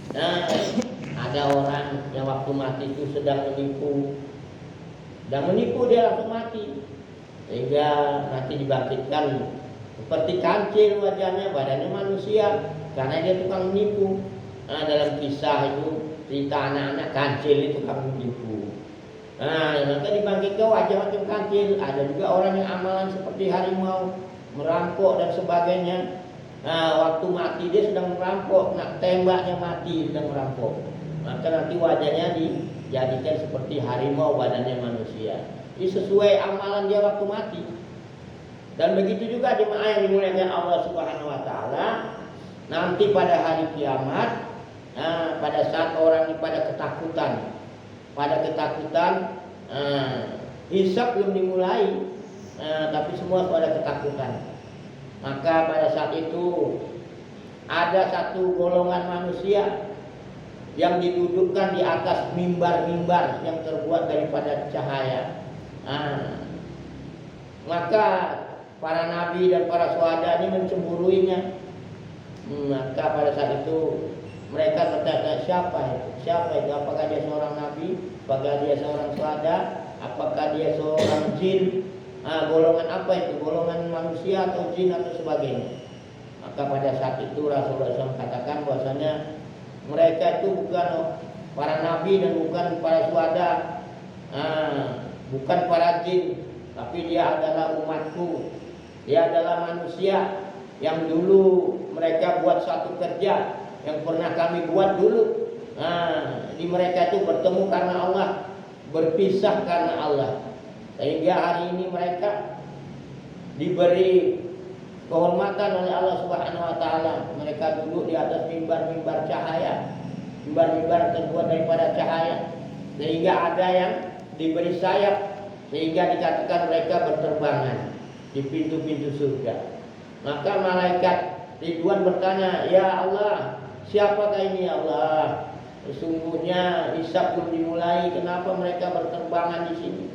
Nah, ada orang yang waktu mati itu sedang menipu, dia langsung mati, sehingga nanti dibangkitkan seperti kancil wajahnya, badannya manusia, karena dia tukang menipu. Nah, dalam kisah itu cerita anak-anak kancil itu tukang menipu. Nah, maka dibangkitkan wajah macam kancil. Ada juga orang yang amalan seperti harimau, merampok dan sebagainya. Nah, waktu mati dia sedang merampok, nak tembaknya mati sedang merampok. Maka nanti wajahnya dijadikan seperti harimau, badannya manusia. Ini sesuai amalan dia waktu mati. Dan begitu juga jemaah yang dimuliakan Allah Subhanahu wa taala, nanti pada hari kiamat, pada saat orang ini pada ketakutan, hisab belum dimulai, tapi semua pada ketakutan. Maka pada saat itu ada satu golongan manusia yang didudukkan di atas mimbar-mimbar yang terbuat daripada cahaya. Maka para nabi dan para syuhada ini mencemburuinya. Maka pada saat itu mereka bertanya, siapa itu? Apakah dia seorang nabi? Apakah dia seorang syuhada? Apakah dia seorang jin? Golongan apa itu? Golongan manusia atau jin atau sebagainya? Maka pada saat itu Rasulullah SAW katakan bahwasanya mereka itu bukan para nabi dan bukan para syuhada, bukan para jin, tapi dia adalah umatku. Dia adalah manusia yang dulu mereka buat satu kerja yang pernah kami buat dulu. Di mereka itu bertemu karena Allah, berpisah karena Allah. Sehingga hari ini mereka diberi kehormatan oleh Allah Subhanahu wa taala. Mereka duduk di atas mimbar-mimbar cahaya, mimbar-mimbar terbuat daripada cahaya. Sehingga ada yang diberi sayap, sehingga dikatakan mereka berterbangan di pintu-pintu surga. Maka malaikat Ridwan bertanya, "Ya Allah, siapakah ini ya Allah? Sesungguhnya hisab belum dimulai, kenapa mereka berterbangan di sini?"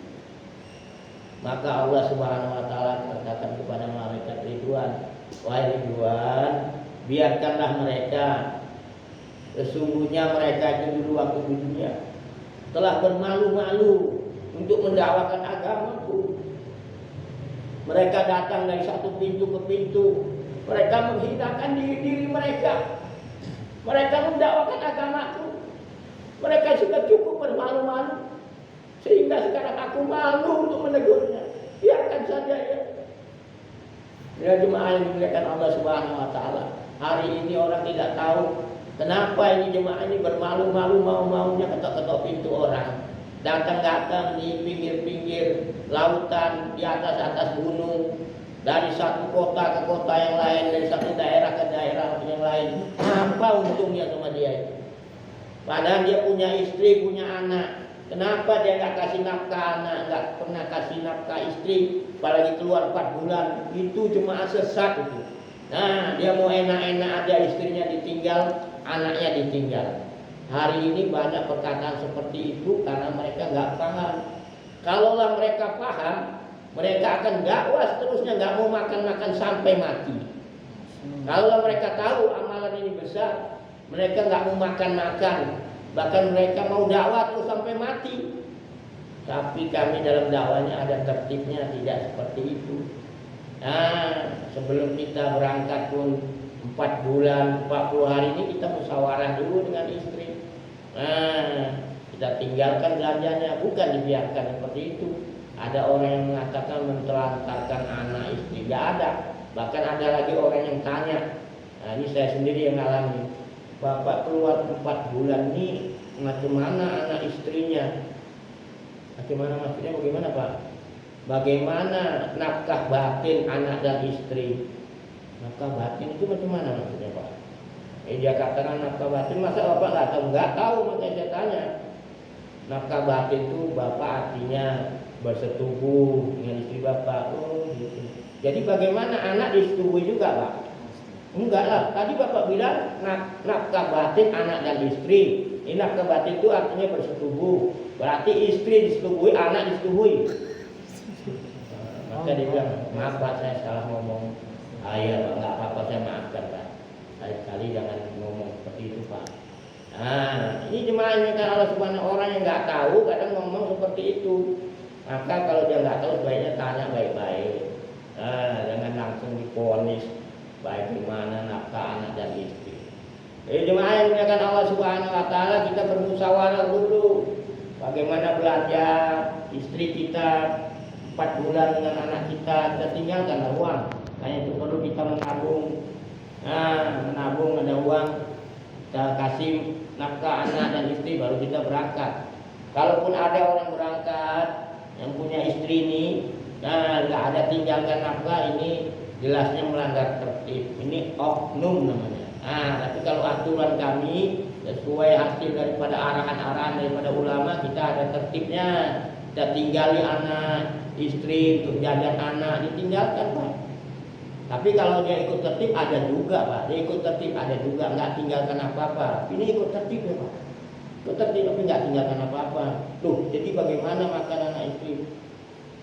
Maka Allah Subhanahu wa taala katakan kepada malaikat Ridwan, "Wahai Ridwan, biarkanlah mereka. Sesungguhnya mereka itu dulu waktu di dunia telah bermalu-malu untuk mendakwakan agamaku. Mereka datang dari satu pintu ke pintu, mereka menghinakan diri mereka. Mereka mendakwakan agamaku. Mereka sudah cukup bermalu-malu, sehingga sekarang aku malu untuk menegurnya. Biarkan saja ya." Ya jemaah yang dimuliakan Allah Subhanahu wa taala. Hari ini orang tidak tahu kenapa ini jemaah ini bermalu-malu mau-maunya ketok-ketok pintu orang. Datang-datang di pinggir-pinggir lautan, di atas-atas gunung, dari satu kota ke kota yang lain, dari satu daerah ke daerah yang lain. Apa untungnya sama dia itu? Padahal dia punya istri, punya anak. Kenapa dia nggak kasih nafkah anak, nggak pernah kasih nafkah istri, apalagi keluar 4 bulan? Itu jemaah sesat itu. Nah, dia mau enak-enak aja, istrinya ditinggal, anaknya ditinggal. Hari ini banyak perkataan seperti itu karena mereka nggak paham. Kalaulah mereka paham, mereka akan dakwah seterusnya, nggak mau makan-makan sampai mati. Kalau mereka tahu amalan ini besar, mereka nggak mau makan-makan, bahkan mereka mau dakwah terus sampai mati. Tapi kami dalam dakwahnya ada tertibnya, tidak seperti itu. Sebelum kita berangkat pun 4 bulan, 40 hari ini kita musyawarah dulu dengan istri. Kita tinggalkan belanjanya, bukan dibiarkan seperti itu. Ada orang yang mengatakan mentelantarkan anak istri, tidak ada. Bahkan ada lagi orang yang tanya, ini saya sendiri yang alami, "Bapak keluar 4 bulan ini, macam mana anak istrinya?" Bagaimana maksudnya? Bagaimana Pak? Bagaimana nafkah batin anak dan istri? Nafkah batin itu macam mana maksudnya Pak? Dia katakan nafkah batin, masa Bapak nggak tahu? Nggak tahu, makanya saya tanya. Nafkah batin itu Bapak artinya bersetubuh dengan istri Bapak. Oh gitu. Jadi bagaimana anak disetubui juga Pak? Enggak lah, tadi Bapak bilang nafkah batin anak dan istri. Ini nafkah batin itu artinya bersetubuh. Berarti istri disetubui, anak disetubui. Maka dia bilang, "Maaf Pak, saya salah ngomong." "Ya Pak, nggak apa-apa, saya maafkan Pak. Kali-kali jangan ngomong seperti itu Pak." Nah, ini jemaah ini kan Allah Subhanahu, orang yang nggak tahu kadang ngomong seperti itu. Maka kalau dia nggak tahu sebaiknya tanya baik-baik. Jangan langsung diponis baik gimana nafkah anak dan istri. Jadi jemaah yang dimuliakan Allah Subhanahu wa taala, kita bermusyawarah dulu bagaimana belajar istri kita 4 bulan dengan anak kita tinggalkan uang. Hanya itu perlu kita menabung. Menabung ada uang, kita kasih nafkah anak dan istri baru kita berangkat. Kalaupun ada orang berangkat yang punya istri ini, nggak ada tinggalkan nafkah, ini jelasnya melanggar tertib. Ini oknum namanya. Tapi kalau aturan kami sesuai hasil daripada arahan-arahan daripada ulama, kita ada tertibnya. Kita tinggali anak, istri untuk jajan anak, ditinggalkan Pak. Tapi kalau dia ikut tertib ada juga Pak. Dia ikut tertib ada juga, nggak tinggalkan apa-apa. Ini ikut tertib ya Pak. Ikut tertib tapi nggak tinggalkan apa-apa. Tuh, jadi bagaimana makan anak istri?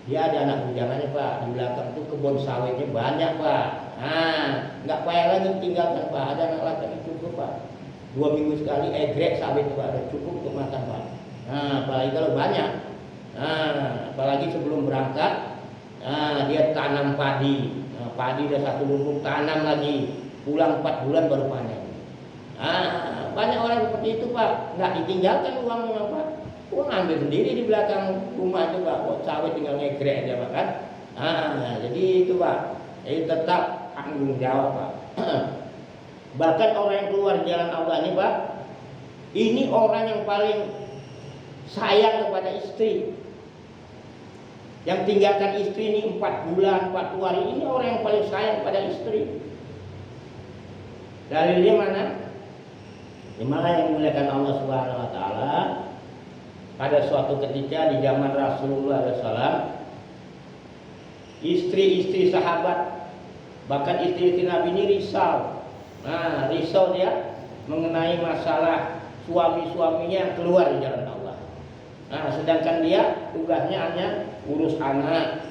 Dia ada anak bujangannya Pak. Di belakang itu kebun sawitnya banyak Pak. Nggak payah lagi tinggalkan Pak. Ada anak laki cukup Pak. 2 minggu sekali egrek sawit Pak, ada cukup untuk makan Pak. Apalagi kalau banyak. Apalagi sebelum berangkat, dia tanam padi. Padi udah 1 lumbung, tanam lagi, pulang 4 bulan baru panen. Banyak orang seperti itu Pak, nggak ditinggalkan uangnya Pak. Uang ambil sendiri di belakang rumah itu Pak, sawit tinggal ngegrek aja Pak kan. Jadi itu Pak, jadi tetap tanggung jawab Pak. Bahkan orang yang keluar jalan Allah ini Pak, ini orang yang paling sayang kepada istri. Yang tinggalkan istri ini 4 bulan, 40 hari, ini orang yang paling sayang pada istri. Dalilnya mana? Dimana yang dimuliakan Allah Subhanahu wa taala, pada suatu ketika di zaman Rasulullah SAW, istri-istri sahabat, bahkan istri-istri Nabi ini risau. Risau dia mengenai masalah suami-suaminya yang keluar di jalan Allah. Sedangkan dia tugasnya hanya urus anak,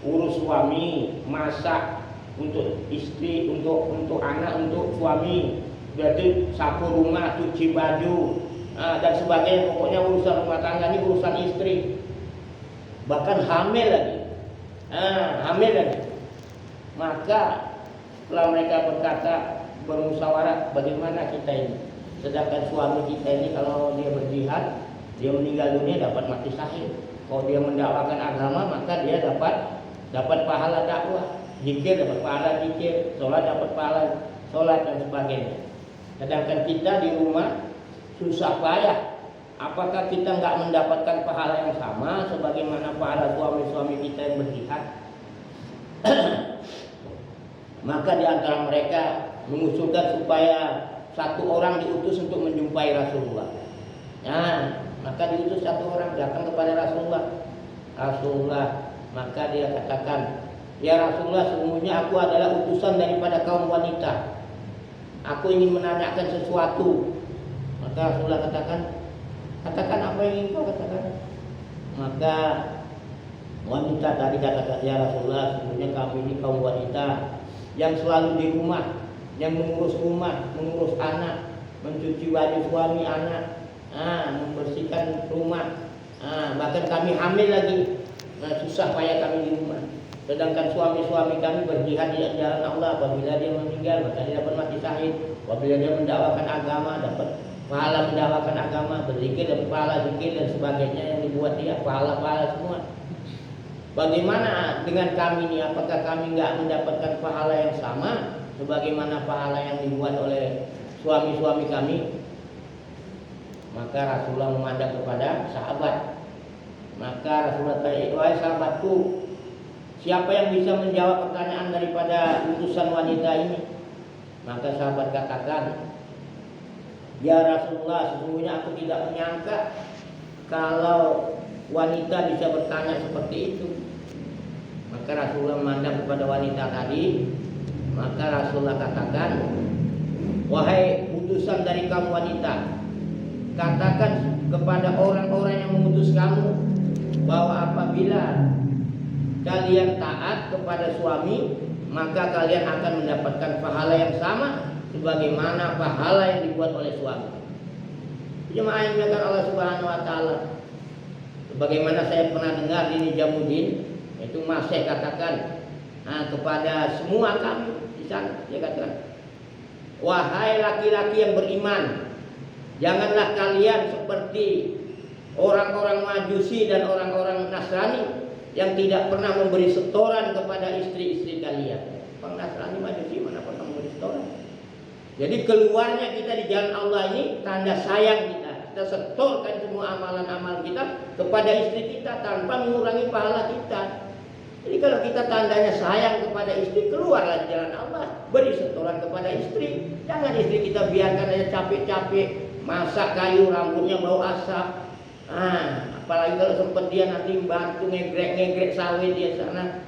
urus suami, masak untuk istri, untuk anak, untuk suami, berarti sapu rumah, cuci baju, dan sebagainya. Pokoknya urusan rumah tangga ini urusan istri. Bahkan hamil lagi, hamil lagi. Maka setelah mereka bermusyawarah bagaimana kita ini, sedangkan suami kita ini kalau dia berjihad, dia meninggal dunia dapat mati syahid. Kalau dia mendakwakan agama maka dia dapat pahala dakwah, zikir dapat pahala zikir, sholat dapat pahala sholat dan sebagainya. Sedangkan kita di rumah susah payah, apakah kita nggak mendapatkan pahala yang sama sebagaimana pahala suami-suami kita yang berjihad? Maka di antara mereka mengusulkan supaya 1 orang diutus untuk menjumpai Rasulullah. Maka diutus 1 orang datang kepada Rasulullah. Maka dia katakan, ya Rasulullah, sesungguhnya aku adalah utusan daripada kaum wanita. Aku ingin menanyakan sesuatu. Maka Rasulullah katakan apa yang ingin kau katakan. Maka wanita tadi katakan, ya Rasulullah, sesungguhnya kami ini kaum wanita yang selalu di rumah, yang mengurus rumah, mengurus anak, mencuci baju suami anak, membersihkan rumah, bahkan kami hamil lagi, susah payah kami di rumah. Sedangkan suami-suami kami berjihad di jalan Allah. Apabila dia meninggal maka dia dapat mati syahid. Apabila dia mendakwakan agama dapat pahala mendakwakan agama, berzikir dapat pahala zikir dan sebagainya yang dibuat dia, pahala-pahala semua. Bagaimana dengan kami ini? Apakah kami nggak mendapatkan pahala yang sama sebagaimana pahala yang dibuat oleh suami-suami kami? Maka Rasulullah memandang kepada sahabat. Maka Rasulullah tanya, wahai sahabatku, siapa yang bisa menjawab pertanyaan daripada utusan wanita ini? Maka sahabat katakan, ya Rasulullah, sesungguhnya aku tidak menyangka kalau wanita bisa bertanya seperti itu. Maka Rasulullah memandang kepada wanita tadi. Maka Rasulullah katakan, wahai utusan dari kaum wanita, katakan kepada orang-orang yang mengutus kamu bahwa apabila kalian taat kepada suami, maka kalian akan mendapatkan pahala yang sama sebagaimana pahala yang dibuat oleh suami. Jemaah yang dimuliakan Allah Subhanahu wa taala. Sebagaimana saya pernah dengar di Nijamuddin, itu Mas saya katakan kepada semua kami di sana, dia katakan, wahai laki-laki yang beriman, janganlah kalian seperti orang-orang Majusi dan orang-orang Nasrani yang tidak pernah memberi setoran kepada istri-istri kalian. Orang Nasrani Majusi mana pernah memberi setoran? Jadi keluarnya kita di jalan Allah ini tanda sayang kita. Kita setorkan semua amalan-amalan kita kepada istri kita tanpa mengurangi pahala kita. Jadi kalau kita tandanya sayang kepada istri, keluarlah di jalan Allah, beri setoran kepada istri. Jangan istri kita biarkan aja capek-capek masak kayu, rambutnya bau asap. Apalagi kalau sempat dia nanti bantu ngegrek sawit di sana.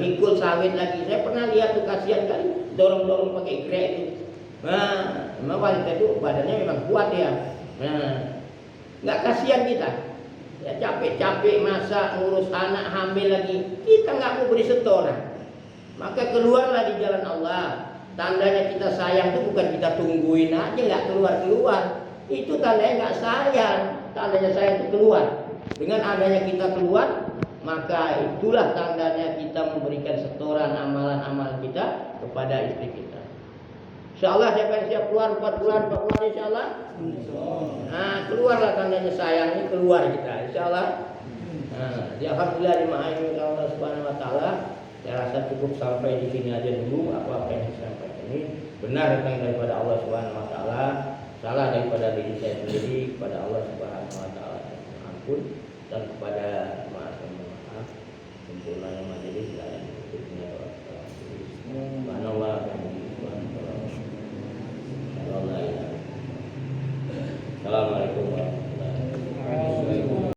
Mikul sawit lagi. Saya pernah lihat tuh, kasihan kali dorong-dorong pakai grek itu. Memang wanita itu badannya memang kuat ya. Nggak kasihan kita. Ya capek-capek masak, ngurus anak, hamil lagi. Kita nggak mau beri setoran. Maka keluarlah di jalan Allah. Tandanya kita sayang itu bukan kita tungguin aja nggak keluar-keluar. Itu tandanya nggak sayang. Tandanya sayang itu keluar. Dengan adanya kita keluar, maka itulah tandanya kita memberikan setoran amalan-amalan kita kepada istri kita. InsyaAllah siapa yang siap keluar 4 bulan InsyaAllah. Keluarlah tandanya sayang ini, keluar kita InsyaAllah. Alhamdulillah dima'ayin Allah Subhanahu wa taala. Saya rasa cukup sampai di sini aja dulu. Apa yang disampaikan ini benar datang daripada Allah Subhanahu wa taala, salah daripada diri saya sendiri, kepada Allah Subhanahu wa taala ampun, dan kepada maaf sempurnanya majelis dan tutupnya doa. Subhanallah wa bihamdihi. Assalamualaikum.